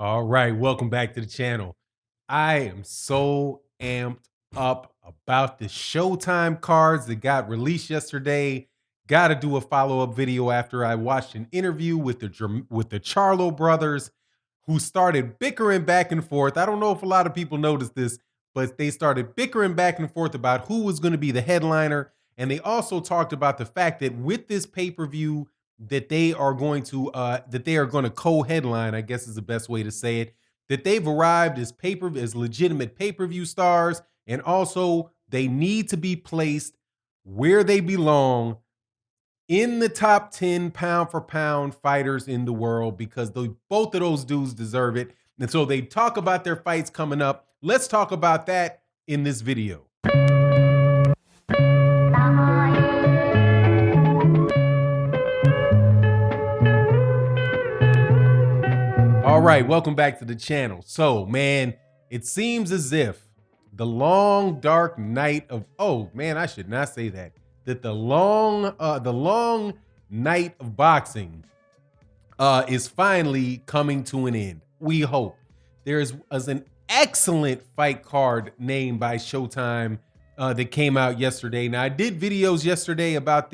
All right, welcome back to the channel. I am so amped up about the Showtime cards that got released yesterday. Got to do a follow-up video after I watched an interview with the Charlo brothers who started bickering back and forth. I don't know if a lot of people noticed this, but they started bickering back and forth about who was going to be the headliner, and they also talked about the fact that with this pay-per-view that they are going to co-headline, I guess is the best way to say it, that they've arrived as legitimate pay-per-view stars, and also they need to be placed where they belong in the top 10 pound for pound fighters in the world, because both of those dudes deserve it. And so they talk about their fights coming up. Let's talk about that in this video. All right, welcome back to the channel. So, man, it seems as if the long dark night of I should not say that. That the long night of boxing is finally coming to an end. We hope. There's an excellent fight card named by Showtime that came out yesterday. Now, I did videos yesterday about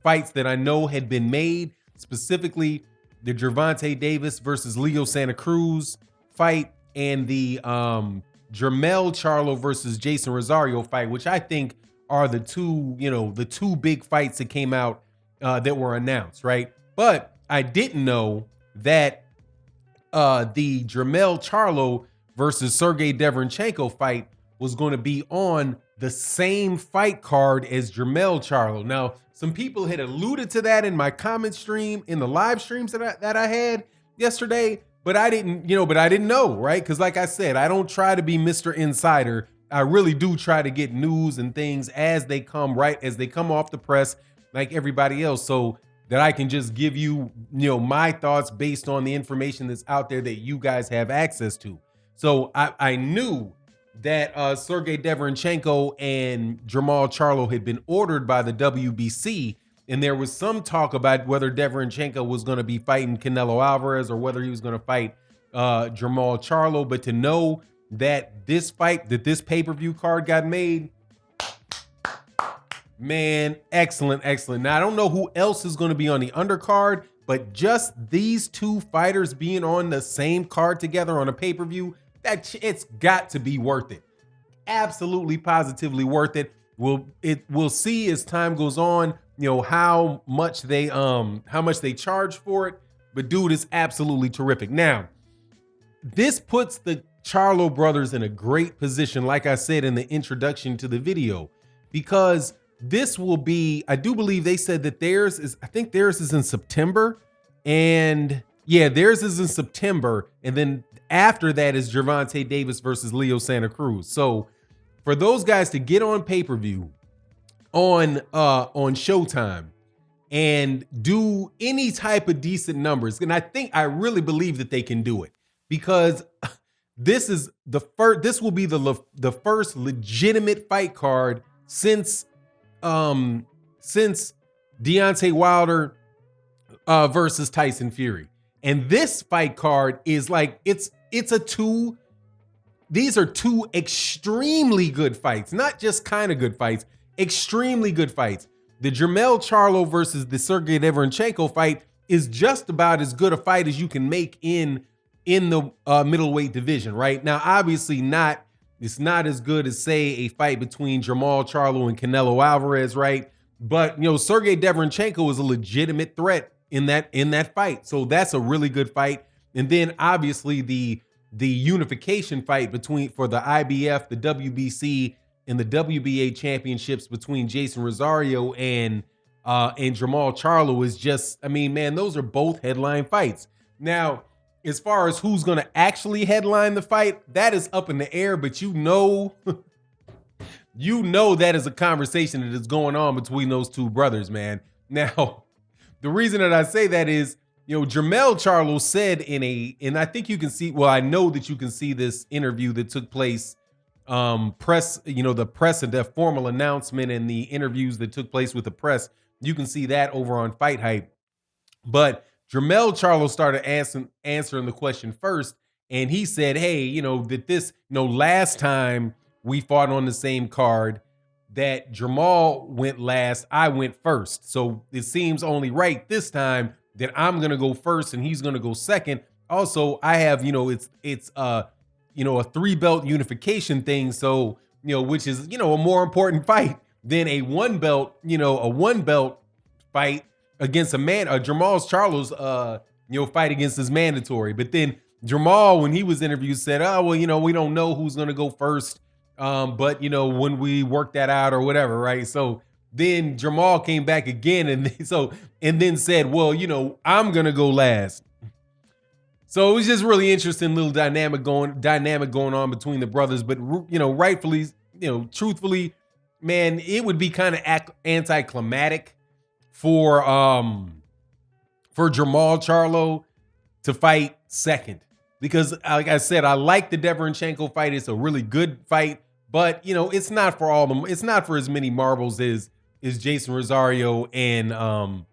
fights that I know had been made, specifically the Gervonta Davis versus Leo Santa Cruz fight and the Jermell Charlo versus Jason Rosario fight, which I think are the two big fights that came out that were announced, right? But I didn't know that the Jermell Charlo versus Sergey Derevyanchenko fight was going to be on the same fight card as Jermell Charlo. Now, some people had alluded to that in my comment stream, in the live streams that I had yesterday, but I didn't know, right? Because like I said, I don't try to be Mr. Insider. I really do try to get news and things as they come, right? As they come off the press, like everybody else, so that I can just give you, my thoughts based on the information that's out there that you guys have access to. So I knew that Sergey Derevyanchenko and Jermall Charlo had been ordered by the WBC, and there was some talk about whether Derevyanchenko was going to be fighting Canelo Alvarez or whether he was going to fight Jermall Charlo. But to know that this pay-per-view card got made, man, excellent. Now, I don't know who else is going to be on the undercard, but just these two fighters being on the same card together on a pay-per-view, it's got to be worth it. Absolutely, positively worth it. We'll see as time goes on, how much they charge for it. But dude, is absolutely terrific. Now, this puts the Charlo brothers in a great position, like I said in the introduction to the video, because this will be, I do believe they said that theirs is in September, and yeah, theirs is in September, and then after that is Gervonta Davis versus Leo Santa Cruz. So for those guys to get on pay-per-view on Showtime and do any type of decent numbers, and I really believe that they can do it, because this will be the first legitimate fight card since Deontay Wilder versus Tyson Fury. And this fight card is like, these are two extremely good fights, not just kind of good fights, extremely good fights. The Jermell Charlo versus the Sergey Derevyanchenko fight is just about as good a fight as you can make in the middleweight division, right? Now, obviously it's not as good as, say, a fight between Jermall Charlo and Canelo Alvarez, right? But, Sergey Derevyanchenko is a legitimate threat in that fight. So that's a really good fight. And then obviously the unification fight for the IBF, the WBC, and the WBA championships between Jason Rosario and Jermall Charlo is just, man, those are both headline fights. Now, as far as who's going to actually headline the fight, that is up in the air, but that is a conversation that is going on between those two brothers, man. Now, the reason that I say that is, Jermell Charlo said and I think you can see, well, I know that you can see this interview that took place, the press and the formal announcement and the interviews that took place with the press. You can see that over on Fight Hype. But Jermell Charlo started answering the question first, and he said, "Hey, that this, last time we fought on the same card, that Jermall went last, I went first. So it seems only right this time that I'm gonna go first and he's gonna go second. Also, I have, it's a 3-belt unification thing, so which is a more important fight than a one belt fight against a Jermall Charlo's fight against his mandatory. But then Jermall, when he was interviewed, said, "Oh, well, we don't know who's gonna go first. But when we work that out or whatever, right?" So then Jermall came back again and then said, "Well, I'm gonna go last." So it was just really interesting little dynamic going on between the brothers. But rightfully, truthfully, man, it would be kind of anticlimactic for Jermall Charlo to fight second. Because like I said, I like the Deverenchenko fight. It's a really good fight, but it's not for it's not for as many marbles as Jason Rosario and Jermell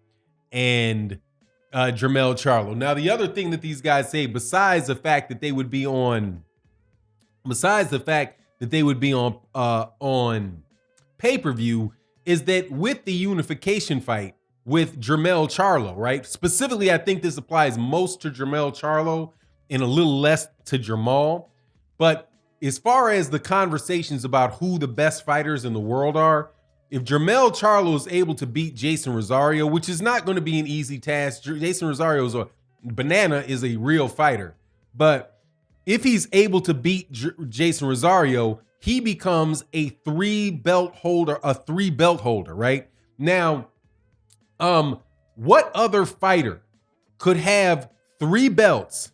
Charlo. Now, the other thing that these guys say, besides the fact that they would be on pay-per-view, is that with the unification fight with Jermell Charlo, right? Specifically, I think this applies most to Jermell Charlo and a little less to Jermall. But as far as the conversations about who the best fighters in the world are, if Jermell Charlo is able to beat Jason Rosario, which is not going to be an easy task, Jason Rosario is a real fighter. But if he's able to beat Jason Rosario, he becomes a 3-belt holder, right? Now, what other fighter could have 3 belts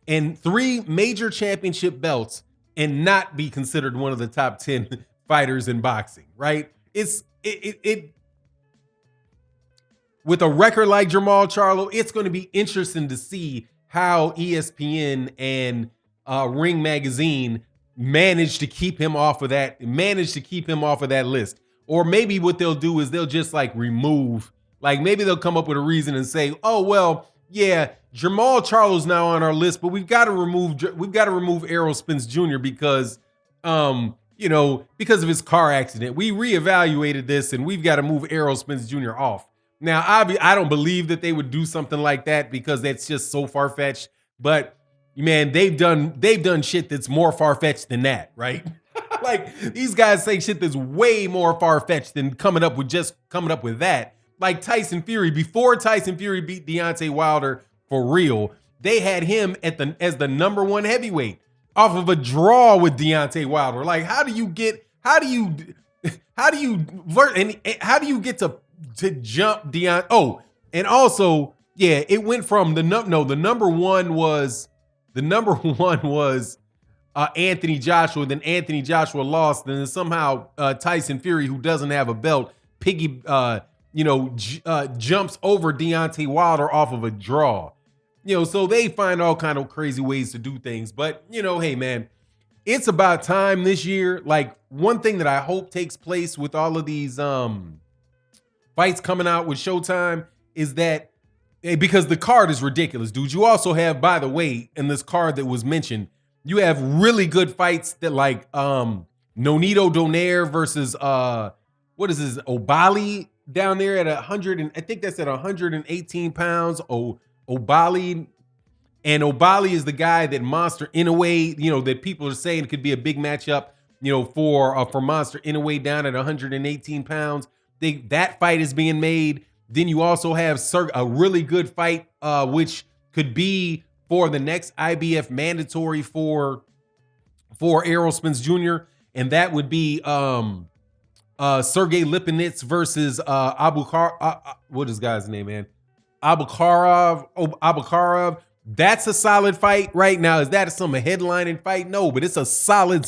and 3 major championship belts and not be considered one of the top 10 fighters in boxing, right? It with a record like Jermall Charlo, it's going to be interesting to see how ESPN and Ring Magazine managed to keep him off of that list. Or maybe what they'll do is they'll just maybe they'll come up with a reason and say, "Oh, well, yeah, Jermall Charlo's now on our list, but we've got to remove Errol Spence Jr. because because of his car accident. We reevaluated this and we've got to move Errol Spence Jr. off." Now, I don't believe that they would do something like that because that's just so far-fetched. But man, they've done shit that's more far-fetched than that, right? Like, these guys say shit that's way more far-fetched than coming up with that. Like Tyson Fury, before Tyson Fury beat Deontay Wilder for real, they had him as the number 1 heavyweight off of a draw with Deontay Wilder. Like, how do you get to jump Deontay? Oh, and also, yeah, it went from the number one was Anthony Joshua. Then Anthony Joshua lost. And then somehow Tyson Fury, who doesn't have a belt, jumps over Deontay Wilder off of a draw. So they find all kind of crazy ways to do things. But hey man, it's about time this year. Like, one thing that I hope takes place with all of these fights coming out with Showtime is that, because the card is ridiculous, dude. You also have, by the way, in this card that was mentioned, you have really good fights that Nonito Donaire versus what is this, Obali down there at 100, and I think that's at 118 pounds. Obali is the guy that Monster Inoue, that people are saying could be a big matchup, for Monster Inoue down at 118 pounds. That fight is being made. Then you also have a really good fight, which could be for the next IBF mandatory for Errol Spence Jr., and that would be Sergey Lipinets versus what is his guy's name, man? Abukarov. That's a solid fight right now. Is that some headlining fight? No, but it's a solid.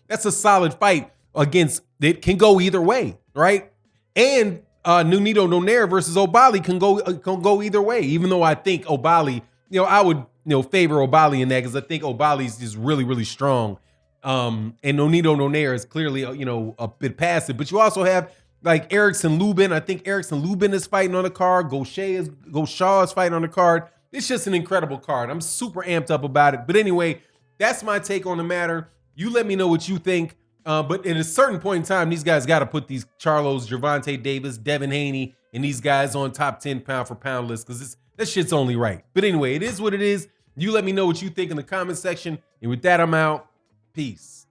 That's a solid fight against. It can go either way, right? And Nonito Donaire versus Obali can go either way. Even though I think Obali, I would favor Obali in that, because I think Obali's just really strong. And Nonito Donaire is clearly a bit passive. But you also have like Erickson Lubin. I think Erickson Lubin is fighting on the card. Goshaw is fighting on the card. It's just an incredible card. I'm super amped up about it. But anyway, that's my take on the matter. You let me know what you think. But at a certain point in time, these guys got to put these Charlos, Gervonta Davis, Devin Haney, and these guys on top 10 pound for pound list, because that shit's only right. But anyway, it is what it is. You let me know what you think in the comment section. And with that, I'm out. Peace.